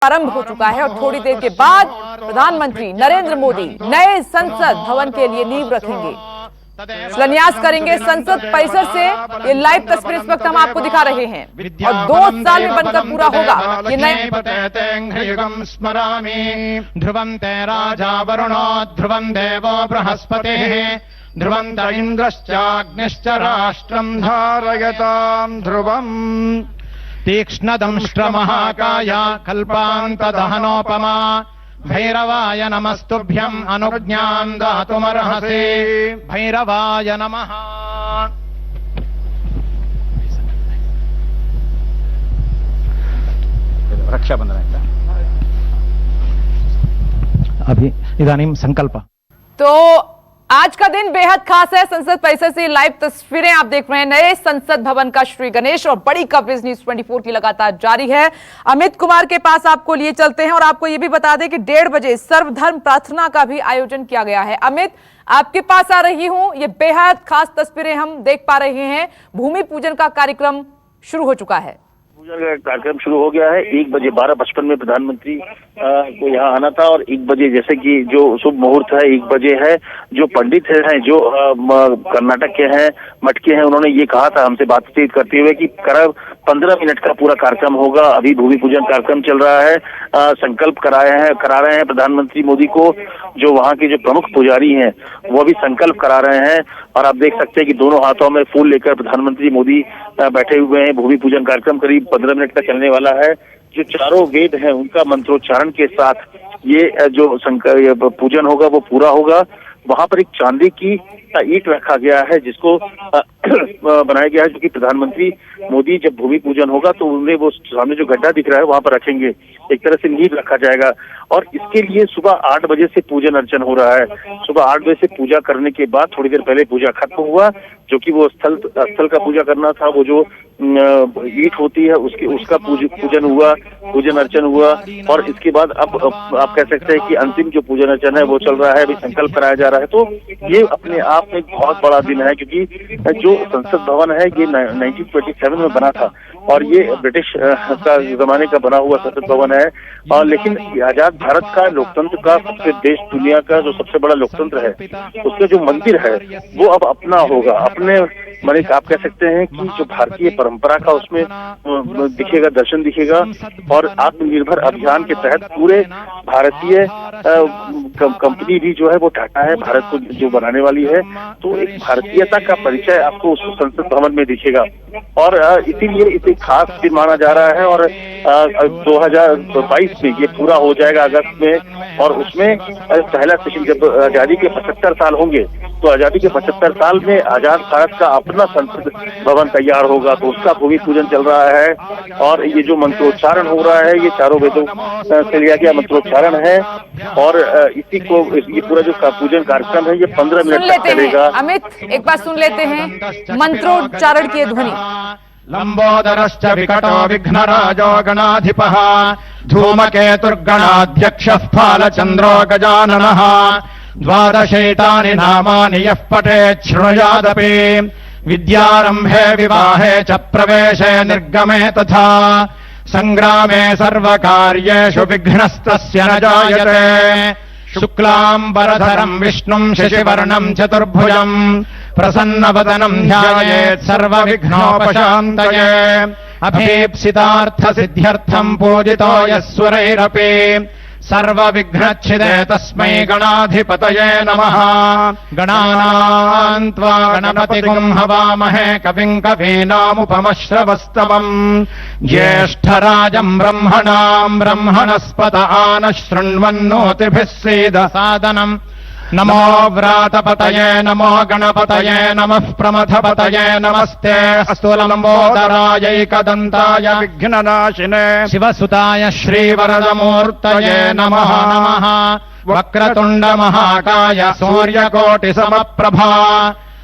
प्रारंभ हो चुका है और थोड़ी देर के बाद प्रधानमंत्री नरेंद्र मोदी नए संसद भवन के लिए नींव रखेंगे, शिलान्यास करेंगे। संसद परिसर से ये लाइव तस्वीर इस वक्त हम आपको दिखा रहे हैं और 2 साल में बनकर पूरा होगा ये नए। ध्रुवं ते राजा वरुणो ध्रुवं देवो बृहस्पतिः ध्रुवं त इन्द्रश्चाग्निश्च राष्ट्रं धारयतां ध्रुवम् तीक्ष्णदंष्ट्रमहाकाय कल्पान्तदहनोपमा भैरवाय नमस्तुभ्यम् अनुज्ञां दातुमर्हसि भैरवाय नमः। रक्षाबंधन अभी इदानीं संकल्प। तो आज का दिन बेहद खास है। संसद परिसर से लाइव तस्वीरें आप देख रहे हैं नए संसद भवन का श्री गणेश और बड़ी कवरेज न्यूज 24 की लगातार जारी है। अमित कुमार के पास आपको लिए चलते हैं और आपको यह भी बता दें कि 1:30 बजे सर्वधर्म प्रार्थना का भी आयोजन किया गया है। अमित, आपके पास आ रही हूं, ये बेहद खास तस्वीरें हम देख पा रहे हैं। भूमि पूजन का कार्यक्रम शुरू हो चुका है। पूजन का कार्यक्रम शुरू हो गया है। 1 बजे 12:55 में प्रधानमंत्री को यहाँ आना था और 1 बजे जैसे कि जो शुभ मुहूर्त है 1 बजे है। जो पंडित हैं जो कर्नाटक के हैं, मठ के हैं, उन्होंने ये कहा था हमसे बातचीत करते हुए कि करीब 15 मिनट का पूरा कार्यक्रम होगा। अभी भूमि पूजन कार्यक्रम चल रहा है। संकल्प करा रहे हैं प्रधानमंत्री मोदी को। जो वहाँ के जो प्रमुख पुजारी हैं वो भी संकल्प करा रहे हैं और आप देख सकते हैं कि दोनों हाथों में फूल लेकर प्रधानमंत्री मोदी बैठे हुए हैं। भूमि पूजन कार्यक्रम करीब 15 मिनट का चलने वाला है। जो चारों वेद हैं उनका मंत्रोच्चारण के साथ ये जो पूजन होगा वो पूरा होगा। वहां पर एक चांदी की ईंट रखा गया है जिसको बनाया गया है, जो कि प्रधानमंत्री मोदी जब भूमि पूजन होगा तो उन्हें वो सामने जो गड्ढा दिख रहा है वहां पर रखेंगे। एक तरह से नींव रखा जाएगा और इसके लिए सुबह 8 बजे से पूजन अर्चन हो रहा है। सुबह 8 बजे से पूजा करने के बाद थोड़ी देर पहले पूजा खत्म हुआ, जो कि वो स्थल का पूजा करना था। वो जो ईंट होती है उसका पूजन अर्चन हुआ और इसके बाद अब आप कह सकते हैं कि अंतिम जो पूजन अर्चन है वो चल रहा है। अभी संकल्प कराया जा रहा है। तो ये अपने आप में एक बहुत बड़ा दिन है क्योंकि जो संसद भवन है ये 1927 में बना था और ये ब्रिटिश का जमाने का बना हुआ संसद भवन है। और लेकिन आजाद भारत का लोकतंत्र का सबसे देश दुनिया का जो सबसे बड़ा लोकतंत्र है उसका जो मंदिर है वो अब अपना होगा। अपने माने आप कह सकते हैं कि जो भारतीय परंपरा का उसमें दिखेगा, दर्शन दिखेगा। और आत्मनिर्भर अभियान के तहत पूरे भारतीय कंपनी भी जो है वो टाटा है भारत को जो बनाने वाली है। तो एक भारतीयता का परिचय आपको उस संसद भवन में दिखेगा और इसीलिए इसे खास दिन माना जा रहा है। और 2022 में ये पूरा हो जाएगा अगस्त में और उसमें पहला सेशन जब आजादी के 75 साल होंगे तो आजादी के 75 साल में आजाद भारत का अपना संसद भवन तैयार होगा। तो उसका भूमि पूजन चल रहा है और ये जो मंत्रोच्चारण हो रहा है ये चारों वेदों से लिया गया मंत्रोच्चारण है और इसी को ये पूरा जो पूजन कार्यक्रम है ये 15 मिनट तक चलेगा। अमित, एक बार सुन लेते हैं मंत्रोच्चारण की ध्वनि। लंबोदरश्च विकटो विघ्नराजो गणाधिपः धूमकेतुर्गणाध्यक्षः फालचन्द्रो गजाननः 12 नामानि यः पठेत् शृणुयादपि विद्यारम्भे विवाहे च प्रवेशे निर्गमे तथा संग्रामे सर्वकार्येषु विघ्नस्तस्य न जायते। शुक्लाम्बरधरम् विष्णुम् शशिवर्णम् चतुर्भुजम् प्रसन्नवदनम् ध्यायेत् सर्वविघ्नोपशान्तये। अभीप्सितार्थसिद्ध्यर्थम् पूजितो यः सुरैरपि सर्वविघ्नच्छिदे तस्मै गणाधिपतये नमः। गणानां त्वा गणपतिगुं हवामहे कविं कवीनामुपमश्रवस्तमम् ज्येष्ठराजम् ब्रह्मणाम् ब्रह्मणस्पत आनः शृण्वन्नोतिभिः सीदसादनम्। नमो व्रातपतये नमो गणपतये नमः प्रमथपतये नमस्ते अस्तु लंबोदरायैकदन्ताय विघ्ननाशिने शिवसुताय श्रीवरदमूर्तये नमः। नमः वक्रतुण्डमहाकाय सूर्यकोटिसमप्रभा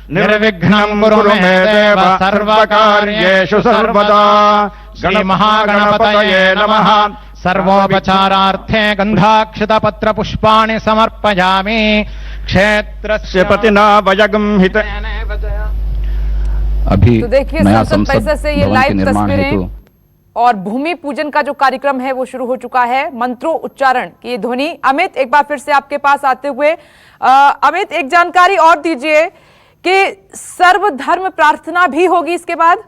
निर्विघ्नं कुरु मे देव सर्वकार्येषु सर्वदा। श्रीमहागणपतये नमः। सर्वोपचारार्थे गंधाक्षतपत्र पुष्पाणि समर्पयामि। क्षेत्रस्य पतिना वयगंहित। अभी तो देखिए संसद परिसर से ये लाइव तस्वीरें और भूमि पूजन का जो कार्यक्रम है वो शुरू हो चुका है। मंत्रों उच्चारण की ये ध्वनि। अमित, एक बार फिर से आपके पास आते हुए अमित, एक जानकारी और दीजिए कि सर्वधर्म प्रार्थना भी होगी इसके बाद?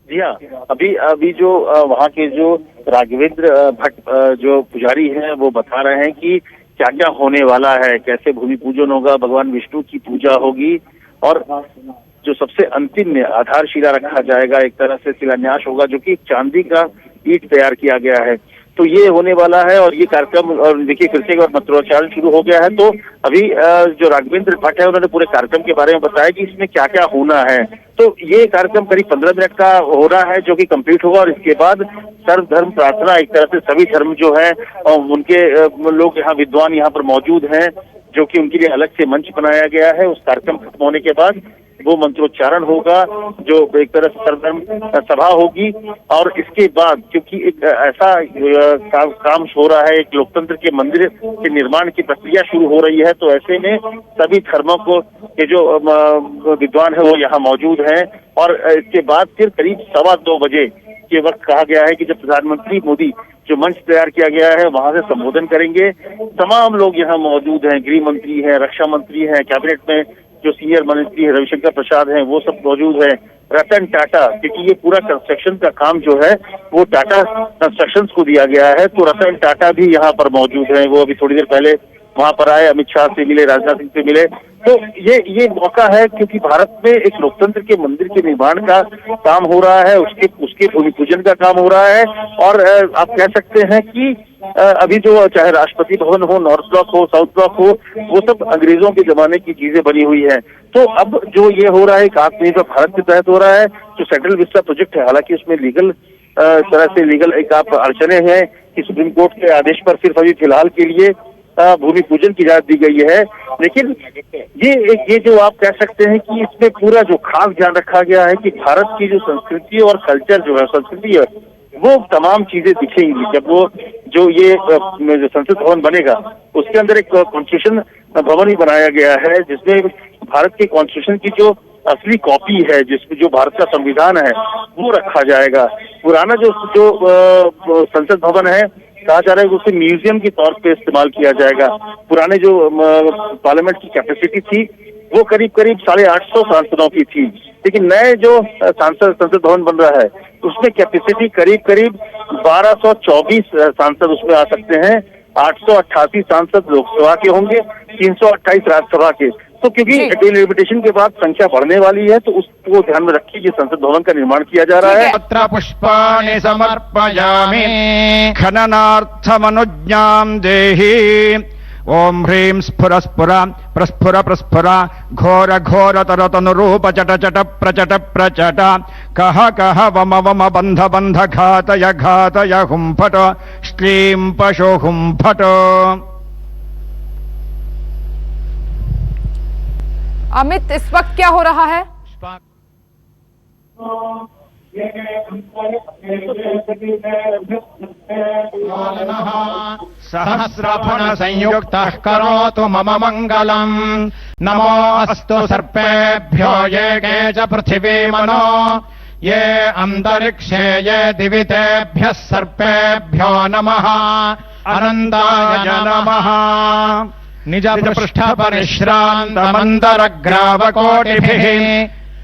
जी हाँ, अभी जो वहाँ के जो राघवेंद्र भट्ट जो पुजारी हैं वो बता रहे हैं कि क्या क्या होने वाला है, कैसे भूमि पूजन होगा, भगवान विष्णु की पूजा होगी और जो सबसे अंतिम में आधारशिला रखा जाएगा, एक तरह से शिलान्यास होगा जो कि एक चांदी का ईंट तैयार किया गया है। तो ये होने वाला है और ये कार्यक्रम, और देखिए फिर से एक बार मंत्रोच्चारण शुरू हो गया है। तो अभी जो राघवेंद्र भट्ट है उन्होंने पूरे कार्यक्रम के बारे में बताया कि इसमें क्या क्या होना है। तो ये कार्यक्रम करीब 15 मिनट का हो रहा है जो कि कंप्लीट होगा और इसके बाद सर्वधर्म प्रार्थना, एक तरह से सभी धर्म जो है उनके लोग यहाँ विद्वान यहाँ पर मौजूद हैं जो कि उनके लिए अलग से मंच बनाया गया है। उस कार्यक्रम खत्म होने के बाद वो मंत्रोच्चारण होगा जो एक तरह से सर्वधर्म सभा होगी और इसके बाद क्योंकि एक ऐसा काम हो रहा है, एक लोकतंत्र के मंदिर के निर्माण की प्रक्रिया शुरू हो रही है, तो ऐसे में सभी धर्मों को के जो विद्वान है वो यहाँ मौजूद हैं और इसके बाद फिर करीब 2:15 बजे के वक्त कहा गया है कि जब प्रधानमंत्री मोदी जो मंच तैयार किया गया है वहां से संबोधन करेंगे। तमाम लोग यहाँ मौजूद हैं, गृह मंत्री हैं, रक्षा मंत्री हैं, कैबिनेट में जो सीनियर मंत्री है रविशंकर प्रसाद हैं वो सब मौजूद हैं, रतन टाटा, क्योंकि ये पूरा कंस्ट्रक्शन का काम जो है वो टाटा कंस्ट्रक्शंस को दिया गया है, तो रतन टाटा भी यहाँ पर मौजूद हैं। वो अभी थोड़ी देर पहले वहां पर आए, अमित शाह से मिले, राजनाथ सिंह से मिले। तो ये मौका है क्योंकि भारत में एक लोकतंत्र के मंदिर के निर्माण का काम हो रहा है, उसके भूमि पूजन का काम हो रहा है और आप कह सकते हैं कि अभी जो चाहे राष्ट्रपति भवन हो, नॉर्थ ब्लॉक हो, साउथ ब्लॉक हो, वो सब अंग्रेजों के जमाने की चीजें बनी हुई है। तो अब जो ये हो रहा है एक आत्मनिर्भर भारत के तहत हो रहा है, जो सेंट्रल विस्टा प्रोजेक्ट है, हालांकि उसमें लीगल तरह से लीगल एक आप अड़चने हैं कि सुप्रीम कोर्ट के आदेश पर सिर्फ अभी फिलहाल के लिए भूमि पूजन की इजाजत दी गई है, लेकिन ये जो आप कह सकते हैं कि इसमें पूरा जो खास ध्यान रखा गया है कि भारत की जो संस्कृति और कल्चर जो है, संस्कृति है, वो तमाम चीजें दिखेंगी जब वो जो ये जो संसद भवन बनेगा उसके अंदर एक कॉन्स्टिट्यूशन भवन ही बनाया गया है जिसमें भारत के कॉन्स्टिट्यूशन की जो असली कॉपी है, जिसमें जो भारत का संविधान है वो रखा जाएगा। पुराना जो संसद भवन है कहा जा रहा है कि उसे म्यूजियम के तौर पे इस्तेमाल किया जाएगा। पुराने जो पार्लियामेंट की कैपेसिटी थी वो करीब 850 सांसदों की थी, लेकिन नए जो संसद भवन बन रहा है उसमें कैपेसिटी करीब 1224 सांसद उसमें आ सकते हैं। 888 सांसद लोकसभा के होंगे, 328 राज्यसभा के। तो क्योंकि डिलिमिटेशन के बाद संख्या बढ़ने वाली है तो उसको ध्यान में रखिए कि संसद भवन का निर्माण किया जा रहा है। पत्र पुष्पाणि समर्पयामि खननार्थमनुज्ञां देहि। ओम ह्रीं स्फुर स्फुर प्रस्फुर प्रस्फुर घोर घोर तरतनुरूप चट चट प्रचट प्रचट कह कह वम वम बंध बंध घातय घातय हुंफट श्रीं पशु हुंफट। अमित, इस वक्त क्या हो रहा है? सहस्रफण संयुक्तः करोतु मम मंगलम्। नमो अस्तु सर्पेभ्यो ये के च पृथिवी मनो ये अंतरिक्षे ये दिवि तेभ्यः सर्पेभ्यो नमः। अनन्ताय नमः। निज पृष्ठ परिश्रान्त मन्दरग्रावकोटिभिः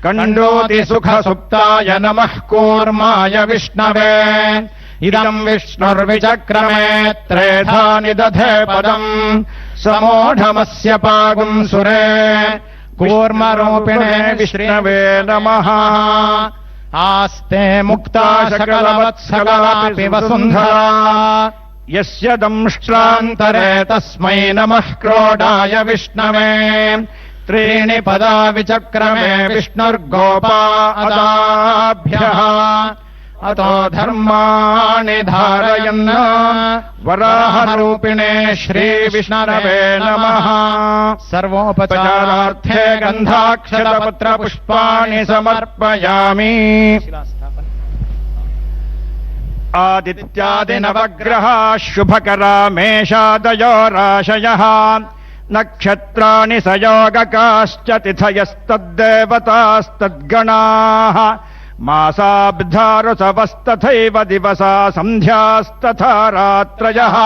कंडोति सुख सुप्ताय नमः कूर्माय विष्णवे। इदं विष्णुर्विचक्रमे त्रेधा निदधे पदम् समोढमस्य पागुं सुरे कूर्मरूपिणे विष्णवे नमः। आस्ते मुक्ता सकलवत्सलापि वसुन्धरा यस्य दंष्ट्रान्तरे तस्मै नमः क्रोडाय विष्णवे। त्रीणि पदा विचक्रमे विष्णुर्गोपा अदाभ्यः अतो धर्माणि धारयन् वराहरूपिणे श्रीविष्णवे नमः। सर्वोपचारार्थे गन्धाक्षतपत्र पुष्पाणि समर्पयामि। आदित्यादिनवग्रहाः शुभकरा मेषादयो राशयः नक्षत्राणि सयोगकाश्च तिथयस्तद्देवतास्तद्गणाः मासाब्धारुसवस्तथैव दिवसा सन्ध्यास्तथा रात्रयः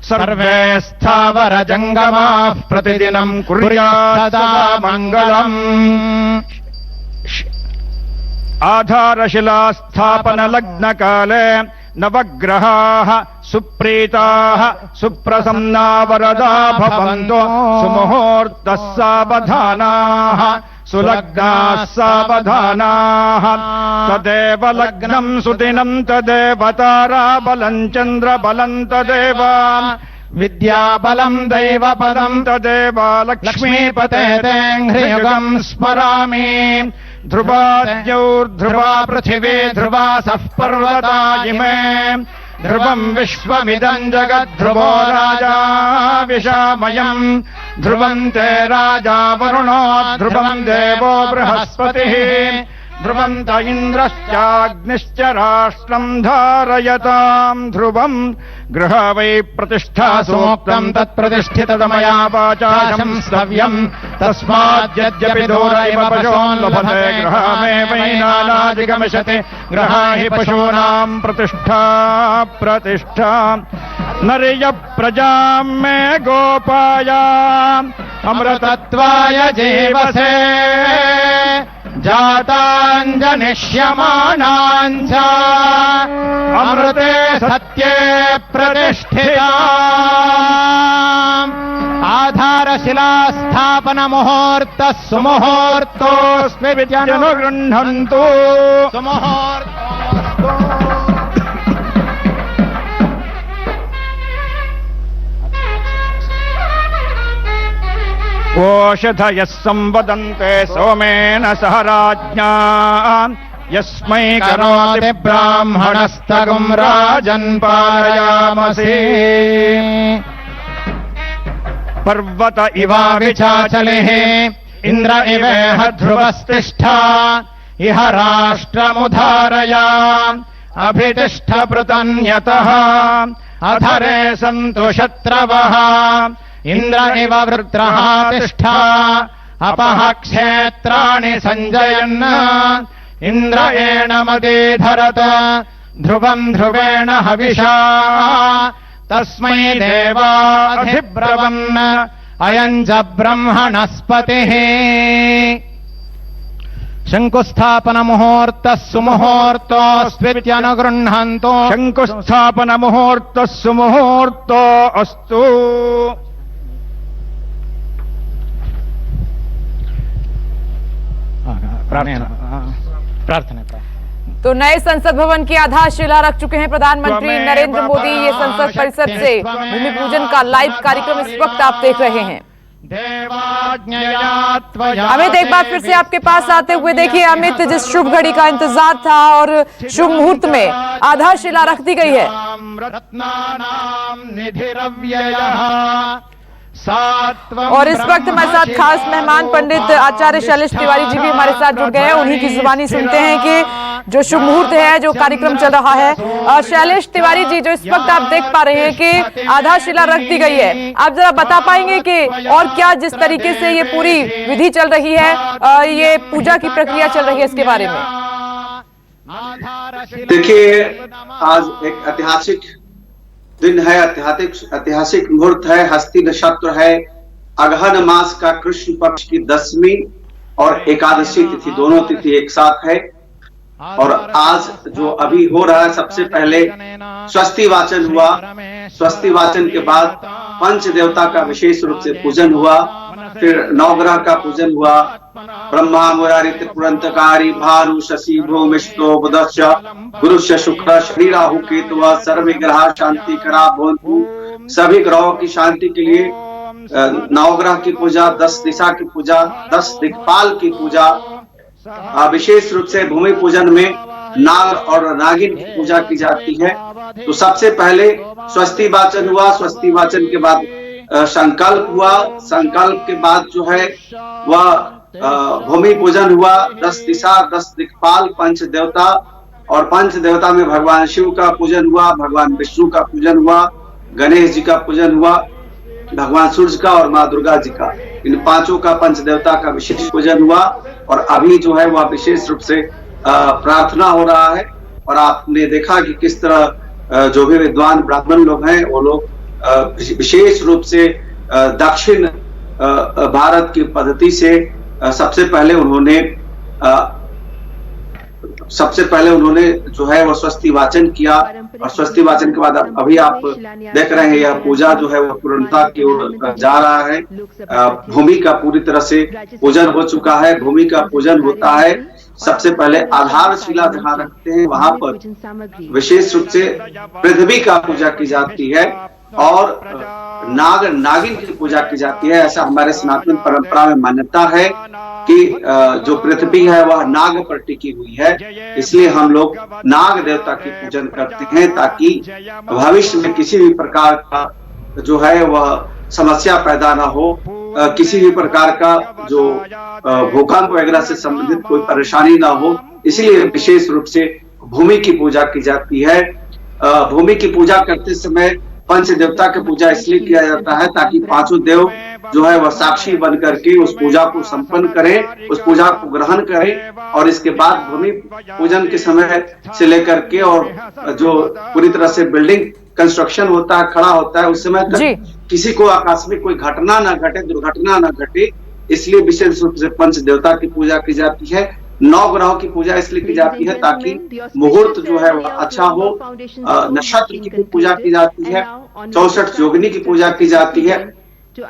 सर्वे स्थावर जंगमाः प्रतिदिनं कुर्यात् सदा मङ्गलम्। आधारशिलास्थापन लग्न काले नवग्रहाः सुप्रीताः सुप्रसन्ना वरदा भवन्तु सुमुहूर्तः सावधानाः सुलग्नाः सावधानाः। तदेव लग्नं सुदिनं तदेव ताराबलं चन्द्रबलं तदेव विद्याबलं दैवपदं तदेव लक्ष्मीपते तेऽङ्घ्रियुगं स्मरामि। ध्रुवाद्यौर्ध्रुवा पृथिवी ध्रुवासः पर्वता इमे ध्रुवं विश्वमिदं जगद्ध्रुवो राजा विशामयम् ध्रुवं ते राजा वरुणो ध्रुवं देवो बृहस्पतिः ध्रुवं त इन्द्रश्चाग्निश्च राष्ट्रं धारयतां ध्रुवं गृह वै प्रतिष्ठा सूक्तं तत्प्रतिष्ठितमया वाचा संस्तव्यं तस्माद्यद्यपि दूर इव पशून् लभते गृहमेवैनानादिगमिष्यति गृहा हि पशूनां प्रतिष्ठा प्रतिष्ठा। नर्य प्रजां मे गोपाय अमृतत्वाय जीवसे जाताञ्जनिष्यमाणाञ्च अमृते सत्ये प्रतिष्ठिता। आधारशिलास्थापन मुहूर्तः सुमुहूर्तोऽस्मि विद्यानुगृह्णन्तु सुमुहूर्तोऽस्तु। ओषधयः संवदन्ते सोमेन सह राज्ञा यस्मै करोति ब्राह्मणस्तगुं राजन् पारयामसि। पर्वत इवाविचाचलिः इन्द्र इवेह ध्रुवस्तिष्ठा इह राष्ट्रमुधारया अभितिष्ठ पृतन्यतः अधरे सन्तु शत्रवः इन्द्र इव वृत्रः तिष्ठा अपः क्षेत्राणि सञ्जयन् इन्द्र एणमदीधरत ध्रुवं ध्रुवेण हविषा तस्मै देवाधिब्रवन् अयं च ब्रह्मणस्पतिः। शङ्कुस्थापन मुहूर्तः सुमुहूर्तोऽस्त्वित्यनुगृह्णन्तु शङ्कुस्थापन मुहूर्तः सुमुहूर्तो अस्तु। प्रार्थना। तो नए संसद भवन की आधारशिला रख चुके हैं प्रधानमंत्री नरेंद्र मोदी। ये संसद परिसर से भूमि पूजन का लाइव कार्यक्रम इस वक्त आप देख रहे हैं। अमित, एक बार फिर से आपके पास आते हुए देखिए अमित, जिस शुभ घड़ी का इंतजार था और शुभ मुहूर्त में आधारशिला रख दी गई है। और इस वक्त हमारे साथ खास मेहमान पंडित आचार्य शैलेश तिवारी जी भी हमारे साथ जुड़ गए हैं। उन्हीं की जुबानी सुनते हैं कि जो शुभ मुहूर्त है, जो कार्यक्रम चल रहा है। शैलेश तिवारी जी, जो इस वक्त आप देख पा रहे हैं कि आधारशिला रख दी गई है, आप जरा बता पाएंगे कि और क्या जिस तरीके से ये पूरी विधि चल रही है, ये पूजा की प्रक्रिया चल रही है, इसके बारे में? देखिए, आज एक ऐतिहासिक दिन है, ऐतिहासिक मुहूर्त है। हस्ती नक्षत्र है, अगहन मास का कृष्ण पक्ष की 10वीं और एकादशी तिथि, दोनों तिथि एक साथ है। और आज जो अभी हो रहा है, सबसे पहले स्वस्ति वाचन हुआ। स्वस्ति वाचन के बाद पंच देवता का विशेष रूप से पूजन हुआ, फिर नवग्रह का पूजन हुआ। ब्रह्मा मुरारी त्रिपुरंतकारी भानु शशि भूमिष्ठो बुधश्च गुरुश्च शुक्र शनि राहु केतु सर्वे ग्रह शांति करा भवन्तु। सभी ग्रहों की शांति के लिए नवग्रह की पूजा, 10 दिशा की पूजा, 10 दिक्पाल की पूजा, विशेष रूप से भूमि पूजन में नाग और नागिन की पूजा की जाती है। तो सबसे पहले स्वस्ति वाचन हुआ। स्वस्ति वाचन के बाद संकल्प हुआ। संकल्प के बाद जो है वह भूमि पूजन हुआ। 10 दिशा, 10 दिक्पाल, पंच देवता, और पंच देवता में भगवान शिव का पूजन हुआ, भगवान विष्णु का पूजन हुआ, गणेश जी का पूजन हुआ, भगवान सूर्य का और माँ दुर्गा जी का, इन पांचों का पंच देवता का विशेष पूजन हुआ। और अभी जो है वह विशेष रूप से प्रार्थना हो रहा है। और आपने देखा कि किस तरह जो भी विद्वान ब्राह्मण लोग हैं वो लोग विशेष रूप से दक्षिण भारत की पद्धति से सबसे पहले उन्होंने जो है वो स्वस्ति वाचन किया। और स्वस्ति वाचन के बाद अभी आप देख रहे हैं यह पूजा जो है वो पूर्णता की ओर जा रहा है। भूमि का पूरी तरह से पूजन हो चुका है। भूमि का पूजन होता है, सबसे पहले आधारशिला जहाँ रखते हैं वहां पर विशेष रूप से पृथ्वी का पूजा की जाती है और नागिन की पूजा की जाती है। ऐसा हमारे सनातन परंपरा में मान्यता है कि जो पृथ्वी है वह नाग पर टिकी हुई है, इसलिए हम लोग नाग देवता की पूजन करते हैं ताकि भविष्य में किसी भी प्रकार का जो है वह समस्या पैदा ना हो, किसी भी प्रकार का जो भूकंप वगैरह से संबंधित कोई परेशानी ना हो। इसीलिए विशेष रूप से भूमि की पूजा की जाती है। भूमि की पूजा करते समय पंच देवता की पूजा इसलिए किया जाता है ताकि पांचों देव जो है वह साक्षी बन करके उस पूजा को संपन्न करें, उस पूजा को ग्रहण करें। और इसके बाद भूमि पूजन के समय से लेकर के और जो पूरी तरह से बिल्डिंग कंस्ट्रक्शन होता है, खड़ा होता है, उस समय तक किसी को आकस्मिक कोई घटना ना घटे, दुर्घटना ना घटे, इसलिए विशेष रूप से पंच देवता की पूजा की जाती है। 9 ग्रहों की पूजा इसलिए की जाती है ताकि मुहूर्त जो है वह अच्छा हो। नक्षत्र की पूजा की जाती है, 64 योगिनी की पूजा की जाती है।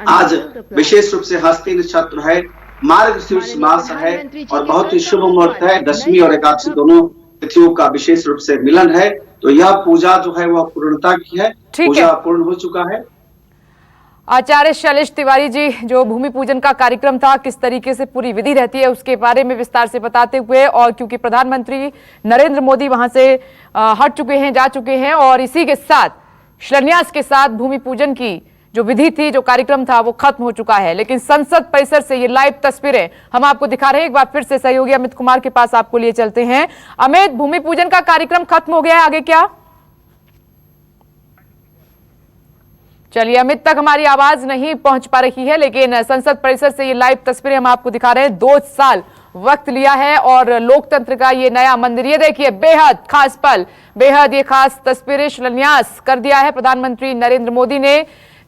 आज विशेष रूप से हस्ती नक्षत्र है, मार्गशीर्ष मास है और बहुत ही शुभ मुहूर्त है। दशमी और एकादशी दोनों तिथियों का विशेष रूप से मिलन है, तो यह पूजा जो है वह पूर्णता की है। पूजा पूर्ण हो चुका है। आचार्य शैलेश तिवारी जी, जो भूमि पूजन का कार्यक्रम था, किस तरीके से पूरी विधि रहती है उसके बारे में विस्तार से बताते हुए, और क्योंकि प्रधानमंत्री नरेंद्र मोदी वहां से हट चुके हैं, जा चुके हैं, और इसी के साथ शिलान्यास के साथ भूमि पूजन की जो विधि थी, जो कार्यक्रम था, वो खत्म हो चुका है। लेकिन संसद परिसर से ये लाइव तस्वीरें हम आपको दिखा रहे हैं। एक बार फिर से सहयोगी अमित कुमार के पास आपको लिए चलते हैं। अमित, भूमि पूजन का कार्यक्रम खत्म हो गया है, आगे क्या? चलिए, अमित तक हमारी आवाज नहीं पहुंच पा रही है, लेकिन संसद परिसर से ये लाइव तस्वीरें हम आपको दिखा रहे हैं। 2 साल वक्त लिया है और लोकतंत्र का ये नया मंदिर, ये देखिए बेहद खास पल, बेहद ये खास तस्वीरें, शिलान्यास कर दिया है प्रधानमंत्री नरेंद्र मोदी ने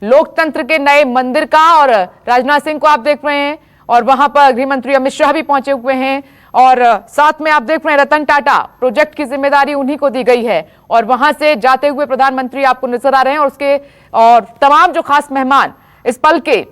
लोकतंत्र के नए मंदिर का। और राजनाथ सिंह को आप देख रहे हैं और वहां पर गृह मंत्री अमित शाह भी पहुंचे हुए हैं, और साथ में आप देख रहे हैं रतन टाटा, प्रोजेक्ट की जिम्मेदारी उन्हीं को दी गई है, और वहां से जाते हुए प्रधानमंत्री आपको नजर आ रहे हैं। और तमाम जो खास मेहमान इस पल के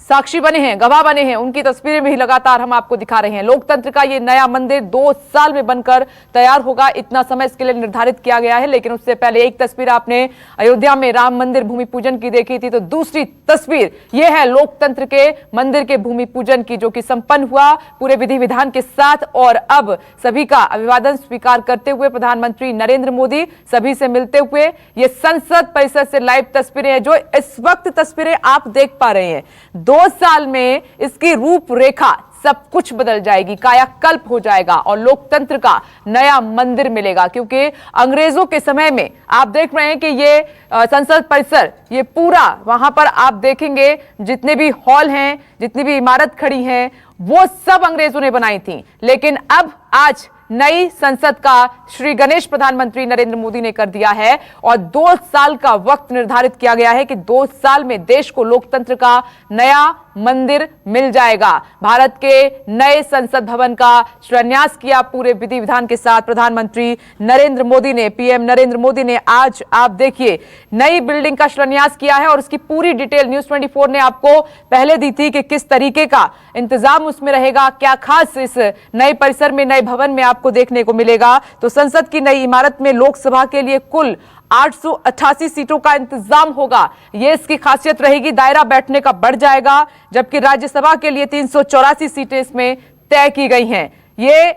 साक्षी बने हैं, गवाह बने हैं, उनकी तस्वीरें भी लगातार हम आपको दिखा रहे हैं। लोकतंत्र का ये नया मंदिर 2 साल में बनकर तैयार होगा, इतना समय इसके लिए निर्धारित किया गया है। लेकिन उससे पहले एक तस्वीर आपने अयोध्या में राम मंदिर भूमि पूजन की देखी थी, तो दूसरी तस्वीर ये है लोकतंत्र के मंदिर के भूमि पूजन की, जो कि संपन्न हुआ पूरे विधि विधान के साथ। और अब सभी का अभिवादन स्वीकार करते हुए प्रधानमंत्री नरेंद्र मोदी सभी से मिलते हुए, ये संसद परिसर से लाइव तस्वीरें हैं जो इस वक्त तस्वीरें आप देख पा रहे हैं। 2 साल में इसकी रूपरेखा सब कुछ बदल जाएगी, कायाकल्प हो जाएगा और लोकतंत्र का नया मंदिर मिलेगा। क्योंकि अंग्रेजों के समय में आप देख रहे हैं कि ये संसद परिसर, ये पूरा वहां पर आप देखेंगे जितने भी हॉल हैं, जितनी भी इमारत खड़ी हैं, वो सब अंग्रेजों ने बनाई थी। लेकिन अब आज नई संसद का श्री गणेश प्रधानमंत्री नरेंद्र मोदी ने कर दिया है और 2 साल का वक्त निर्धारित किया गया है कि 2 साल में देश को लोकतंत्र का नया मंदिर मिल जाएगा। भारत के नए संसद भवन का शिलान्यास किया पूरे विधि विधान के साथ प्रधानमंत्री नरेंद्र मोदी ने, पीएम नरेंद्र मोदी ने। आज आप देखिए नई बिल्डिंग का शिलान्यास किया है और उसकी पूरी डिटेल न्यूज़ 24 ने आपको पहले दी थी कि किस तरीके का इंतजाम उसमें रहेगा, क्या खास इस नए परिसर में, नए भवन में आपको देखने को मिलेगा। तो संसद की नई इमारत में लोकसभा के लिए कुल 888 सीटों का इंतजाम होगा, ये इसकी खासियत रहेगी। दायरा बैठने का बढ़ जाएगा, जबकि राज्यसभा के लिए 384 सीटें इसमें तय की गई हैं। ये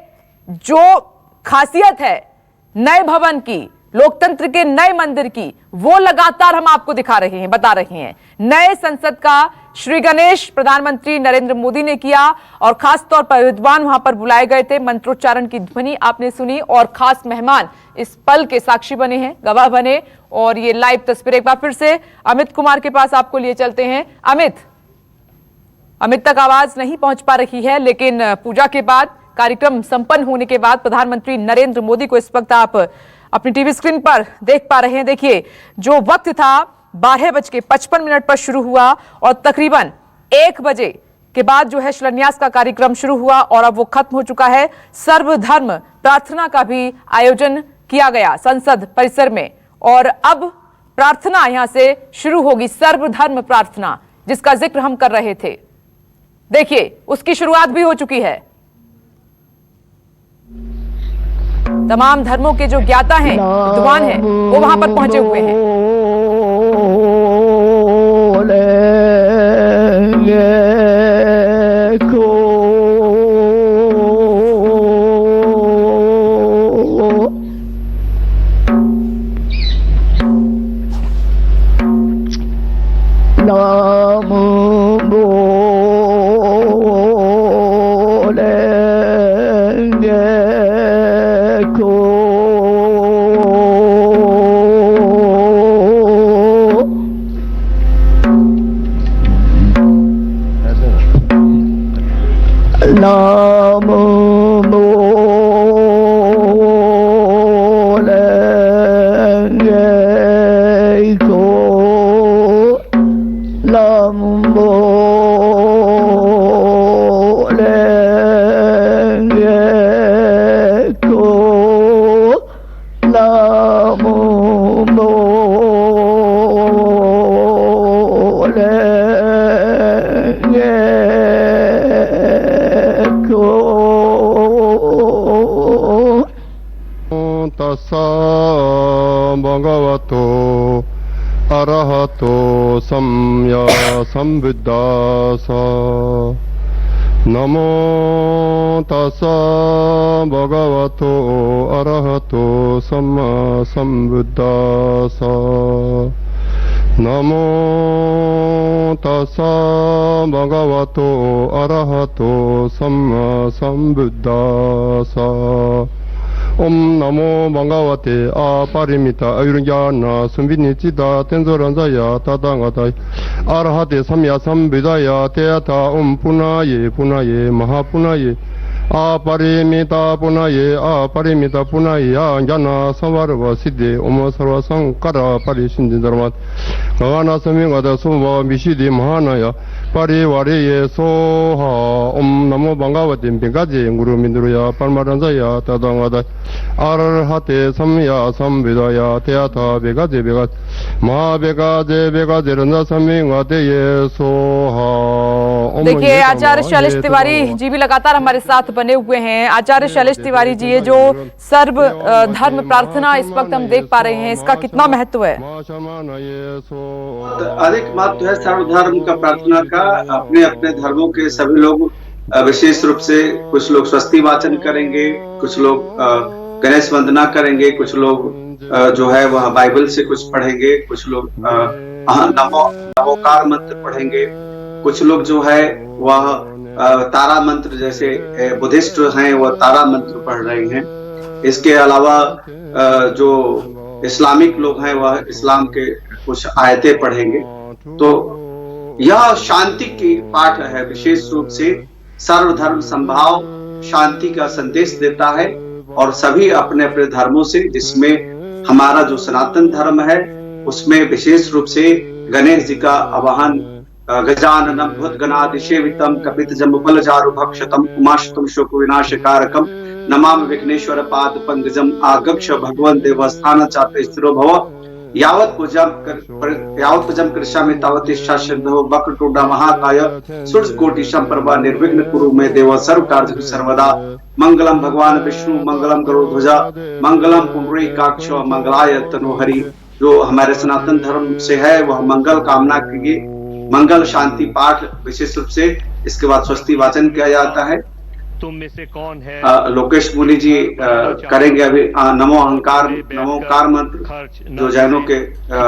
जो खासियत है नए भवन की, लोकतंत्र के नए मंदिर की, वो लगातार हम आपको दिखा रहे हैं, बता रहे हैं। नए संसद का श्री गणेश प्रधानमंत्री नरेंद्र मोदी ने किया और खास तौर पर विद्वान वहां पर बुलाए गए थे, मंत्रोच्चारण की ध्वनि आपने सुनी और खास मेहमान इस पल के साक्षी बने हैं, गवाह बने। और ये लाइव तस्वीर एक बार फिर से अमित कुमार के पास आपको लिए चलते हैं। अमित तक आवाज नहीं पहुंच पा रही है, लेकिन पूजा के बाद कार्यक्रम संपन्न होने के बाद प्रधानमंत्री नरेंद्र मोदी को इस वक्त आप अपनी टीवी स्क्रीन पर देख पा रहे हैं। देखिए, जो वक्त था 12:55 पर शुरू हुआ और तकरीबन 1 बजे के बाद जो है शिलान्यास का कार्यक्रम शुरू हुआ और अब वो खत्म हो चुका है। सर्वधर्म प्रार्थना का भी आयोजन किया गया संसद परिसर में और अब प्रार्थना यहां से शुरू होगी, सर्वधर्म प्रार्थना जिसका जिक्र हम कर रहे थे। देखिए, उसकी शुरुआत भी हो चुकी है। तमाम धर्मों के जो ज्ञाता हैं, विद्वान हैं, वो वहां पर पहुंचे हुए हैं। भगवतो अरहतो सम्मा सम्बुद्धासा नमो तस्सा भगवतो अरहतो सम्मा सम्बुद्धासा नमो तस्सा भगवतो अरहतो सम्मा सम्बुद्धासा ओम नमो भगवते अपरिमिता अविज्ञान सुविनिचिता तेंजोरंजाया तदांगता अरहते सम्या सम्बुद्धाया तेयथा ओम पुनाये महापुनाये अपरिमिता पुनाये ज्ञान संवर्व सिद्धे ओम सर्व संकर परिसिंधर्मात् भगवान समिगत सुभ विशुद्धि महानाय परिवारे सोहा ओम नमो भगवते बिगाजे गुरु मिंद्रुया परमारंजाया तदांगता अरहते सम्या सम्बुद्धाया तेयथा बेगाजे महाबेगाजे रंजा समिगते सोहा। देखिए, आचार्य शैलेश तिवारी जी भी लगातार हमारे साथ बने हुए हैं। आचार्य शैलेश तिवारी जी, ये जो सर्व धर्म प्रार्थना इस वक्त हम देख पा रहे हैं, इसका कितना महत्व है? अधिक महत्व है सर्वधर्म का प्रार्थना का। अपने अपने धर्मों के सभी लोग विशेष रूप से कुछ लोग स्वस्ति वाचन करेंगे, कुछ लोग गणेश वंदना करेंगे, कुछ लोग जो है वह बाइबल से कुछ पढ़ेंगे, कुछ लोग नमोकार मंत्र पढ़ेंगे, कुछ लोग जो है वह तारा मंत्र, जैसे बुद्धिस्ट हैं वह तारा मंत्र पढ़ रहे हैं। इसके अलावा जो इस्लामिक लोग हैं वह इस्लाम के कुछ आयतें पढ़ेंगे। तो यह शांति की पाठ है, विशेष रूप से सर्वधर्म संभाव शांति का संदेश देता है और सभी अपने अपने धर्मों से, जिसमें हमारा जो सनातन धर्म है उसमें विशेष रूप से गणेश जी का आवाहन, गजाननम भूतगणादिसेवितम कपितजम्बुफलचारु भक्षतम उमाशतम शोक विनाशकारकम नमामि विघ्नेश्वर पाद पंकजम आगक्ष भगवन् देवस्थान चाते स्थिरो भव यावत् पूजम कृष्यामि तावत् इच्छा सिद्धो वक्रतुंड महाकाय सूर्यकोटि संप्रभा निर्विघ्न कुरु मे देव सर्व कार्य सर्वदा मंगलम भगवान विष्णु मंगलम गरुड़ध्वजा मंगलम पुंडरीकाक्ष मंगलाय तनोहरि। जो हमारे सनातन धर्म से है वह मंगल कामना के लिए मंगल शांति पाठ विशेष रूप से, इसके बाद स्वस्ति वाचन किया जाता है। तुम में से कौन है लोकेश मुनि जी करेंगे अभी नमोकार मंत्र, जो जैनों के